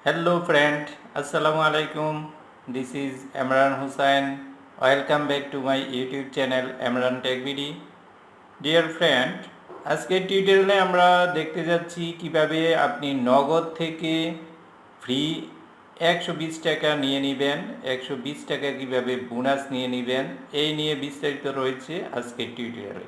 Hello friend, Assalamu alaikum. This is Amran Hussain. Welcome back to my YouTube channel Amran Tech BD. Dear friend, আজকের টিউটোরিয়ালে আমরা দেখতে যাচ্ছি কিভাবে আপনি নগদ থেকে ফ্রি 120 টাকা নিয়ে নেবেন, 120 টাকা কিভাবে বোনাস নিয়ে নেবেন, এই নিয়ে বিস্তারিত রয়েছে আজকের টিউটোরিয়ালে।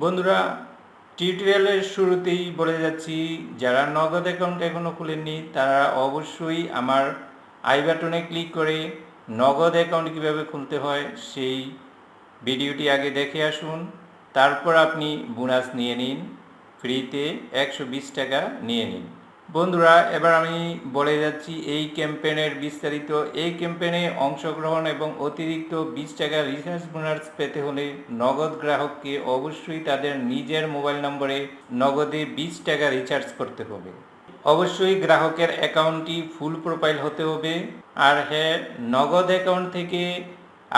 বন্ধুরা, টিউটোরিয়ালের শুরুতেই বলে যাচ্ছি, যারা নগদ অ্যাকাউন্ট এখনও খুলেননি তারা অবশ্যই আমার আই বাটনে ক্লিক করে নগদ অ্যাকাউন্ট কীভাবে খুলতে হয় সেই ভিডিওটি আগে দেখে আসুন। তারপর আপনি বোনাস নিয়ে নিন, ফ্রিতে 120 টাকা নিয়ে নিন। বন্ধুরা, এবার আমি বলে যাচ্ছি এই ক্যাম্পেইনের বিস্তারিত। এই ক্যাম্পেইনে অংশগ্রহণ এবং অতিরিক্ত 20 টাকা রিচার্জ বোনাস পেতে হলে নগদ গ্রাহককে অবশ্যই তাদের নিজের মোবাইল নম্বরে নগদে 20 টাকা রিচার্জ করতে হবে। অবশ্যই গ্রাহকের অ্যাকাউন্টটি ফুল প্রোফাইল হতে হবে। আর হ্যাঁ, নগদ অ্যাকাউন্ট থেকে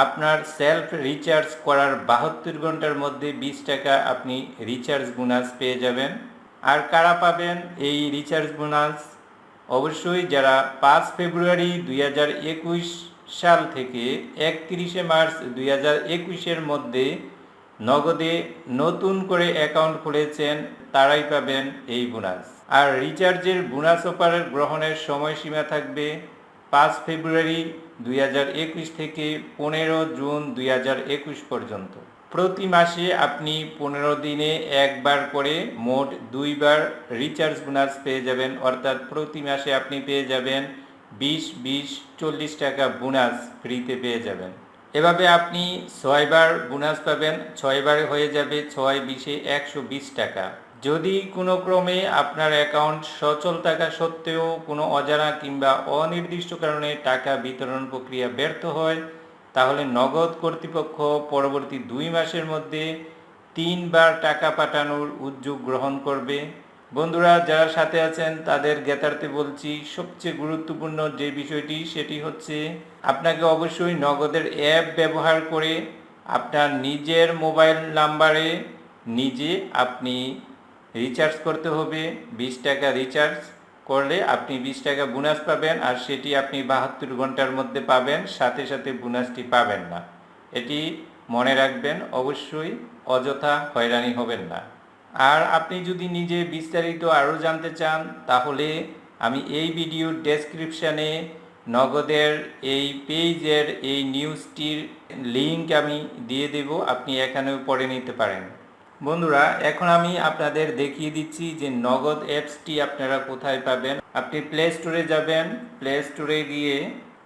আপনার সেলফ রিচার্জ করার 72 ঘন্টার মধ্যে 20 টাকা আপনি রিচার্জ বোনাস পেয়ে যাবেন। আর কারা পাবেন এই রিচার্জ বোনাস? অবশ্যই যারা 5 ফেব্রুয়ারি 2021 সাল থেকে 31শে মার্চ 2021-এর মধ্যে নগদে নতুন করে অ্যাকাউন্ট খুলেছেন তারাই পাবেন এই বোনাস। আর রিচার্জের বোনাস অফার গ্রহণের সময়সীমা থাকবে 5 ফেব্রুয়ারি 2021 থেকে 15 জুন 2021 পর্যন্ত। প্রতি মাসে আপনি 15 দিনে একবার করে মোট 2বার রিচার্জ বোনাস পেয়ে যাবেন, অর্থাৎ প্রতি মাসে আপনি পেয়ে যাবেন 20 40 টাকা বোনাস ফ্রিতে পেয়ে যাবেন। এভাবে আপনি 6বার বোনাস পাবেন, 6বারে হয়ে যাবে 6 20 120 টাকা। যদি কোনো ক্রমে আপনার অ্যাকাউন্ট সচল থাকা সত্ত্বেও কোনো অজানা কিংবা অনির্দিষ্ট কারণে টাকা বিতরণ প্রক্রিয়া ব্যর্থ হয়, তাহলে নগদ কর্তৃপক্ষ পরবর্তী 2 মাসের মধ্যে 3বার টাকা পাঠানোর উদ্যোগ গ্রহণ করবে। বন্ধুরা, যারা সাথে আছেন তাদের জ্ঞাতার্থে বলছি, সবচেয়ে গুরুত্বপূর্ণ যে বিষয়টি সেটি হচ্ছে আপনাকে অবশ্যই নগদের অ্যাপ ব্যবহার করে আপনার নিজের মোবাইল নাম্বারে নিজে আপনি রিচার্জ করতে হবে। 20 টাকা রিচার্জ করলে আপনি 20 টাকা বোনাস পাবেন, আর সেটি আপনি 72 ঘন্টার মধ্যে পাবেন, সাথে সাথে বোনাসটি পাবেন না। এটি মনে রাখবেন, অবশ্যই অযথা হয়রানি হবেন না। আর আপনি যদি নিজে বিস্তারিত আরও জানতে চান তাহলে আমি এই ভিডিওর ডেসক্রিপশানে নগদের এই পেজের এই নিউজটির লিঙ্ক আমি দিয়ে দেব, আপনি এখানেও পড়ে নিতে পারেন। বন্ধুরা, এখন আমি আপনাদের দেখিয়ে দিচ্ছি যে নগদ অ্যাপসটি আপনারা কোথায় পাবেন। আপনি প্লে স্টোরে যাবেন, প্লে স্টোরে গিয়ে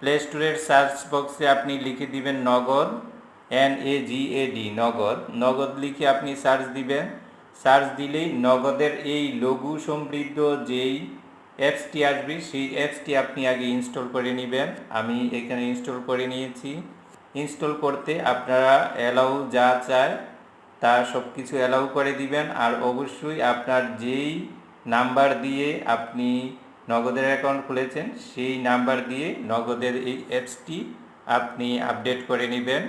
প্লে স্টোরের সার্চ বক্সে আপনি লিখে দিবেন নগদ, NAGAD, নগদ। নগদ লিখে আপনি সার্চ দিবেন। সার্চ দিলেই নগদের এই লঘু সমৃদ্ধ যেই অ্যাপসটি আসবে সেই অ্যাপসটি আপনি আগে ইনস্টল করে নেবেন। আমি এখানে ইনস্টল করে নিয়েছি। ইনস্টল করতে আপনারা অ্যালাউ যা চায় তা সব কিছু অ্যালাউ করে দিবেন। আর অবশ্যই আপনার যেই নাম্বার দিয়ে আপনি নগদের অ্যাকাউন্ট খুলেছেন সেই নাম্বার দিয়ে নগদের এই অ্যাপসটি আপনি আপডেট করে নেবেন।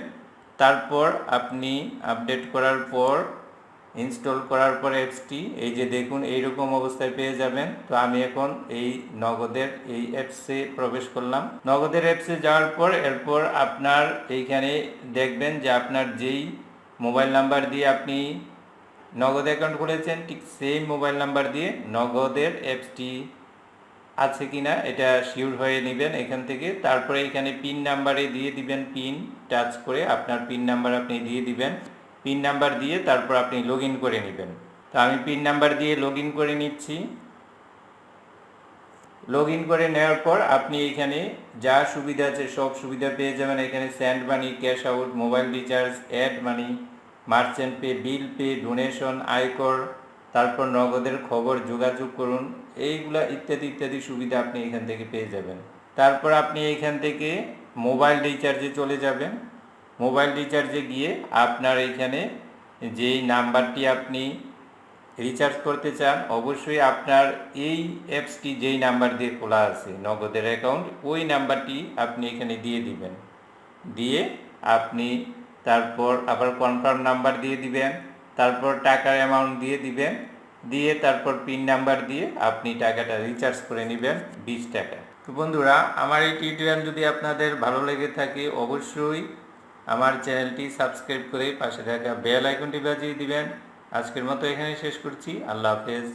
তারপর আপনি আপডেট করার পর ইনস্টল করার পর অ্যাপসটি এই যে দেখুন এইরকম অবস্থায় পেয়ে যাবেন। তো আমি এখন এই নগদের এই অ্যাপসে প্রবেশ করলাম। নগদের অ্যাপসে যাওয়ার পর এরপর আপনার এইখানে দেখবেন যে আপনার যেই মোবাইল নাম্বার দিয়ে আপনি নগদ অ্যাকাউন্ট খুলেছেন ঠিক সেই মোবাইল নাম্বার দিয়ে নগদের অ্যাপসটি আছে কিনা এটা শিওর হয়ে নেবেন এখান থেকে। তারপরে এখানে পিন নাম্বারে দিয়ে দিবেন, পিন টাচ করে আপনার পিন নাম্বার আপনি দিয়ে দিবেন। পিন নাম্বার দিয়ে তারপর আপনি লগ ইন করে নেবেন। তো আমি পিন নাম্বার দিয়ে লগ ইন করে নিচ্ছি। লগ ইন করে নেওয়ার পর আপনি এখানে যা সুবিধা আছে সব সুবিধা পেয়ে যাবেন। এখানে send money, cash out, mobile recharge, add money, merchant pay, bill pay, donation, আয়কর, তারপর নগদের খবর, যোগাযোগ করুন, এইগুলা ইত্যাদি ইত্যাদি সুবিধা আপনি এখান থেকে পেয়ে যাবেন। তারপর আপনি এখান থেকে মোবাইল রিচার্জে চলে যাবেন। মোবাইল রিচার্জে গিয়ে আপনার এইখানে যেই নাম্বারটি আপনি রিচার্জ করতে চান অবশ্যই আপনার এই অ্যাপসটি যেই নাম্বার দিয়ে খোলা আছে নগদের অ্যাকাউন্ট ওই নাম্বারটি আপনি এখানে দিয়ে দিবেন। দিয়ে আপনি তারপর আবার কনফার্ম নাম্বার দিয়ে দিবেন, তারপর টাকার অ্যামাউন্ট দিয়ে দিবেন, দিয়ে তারপর পিন নাম্বার দিয়ে আপনি টাকাটা রিচার্জ করে নেবেন 20 টাকা। তো বন্ধুরা, আমার এই টিউটোরিয়াল যদি আপনাদের ভালো লেগে থাকে অবশ্যই আমার চ্যানেলটি সাবস্ক্রাইব করে পাশে থাকা বেল আইকনটি বাজিয়ে দিবেন। আজকের মতো এখানে শেষ করছি। আল্লাহ হাফেজ।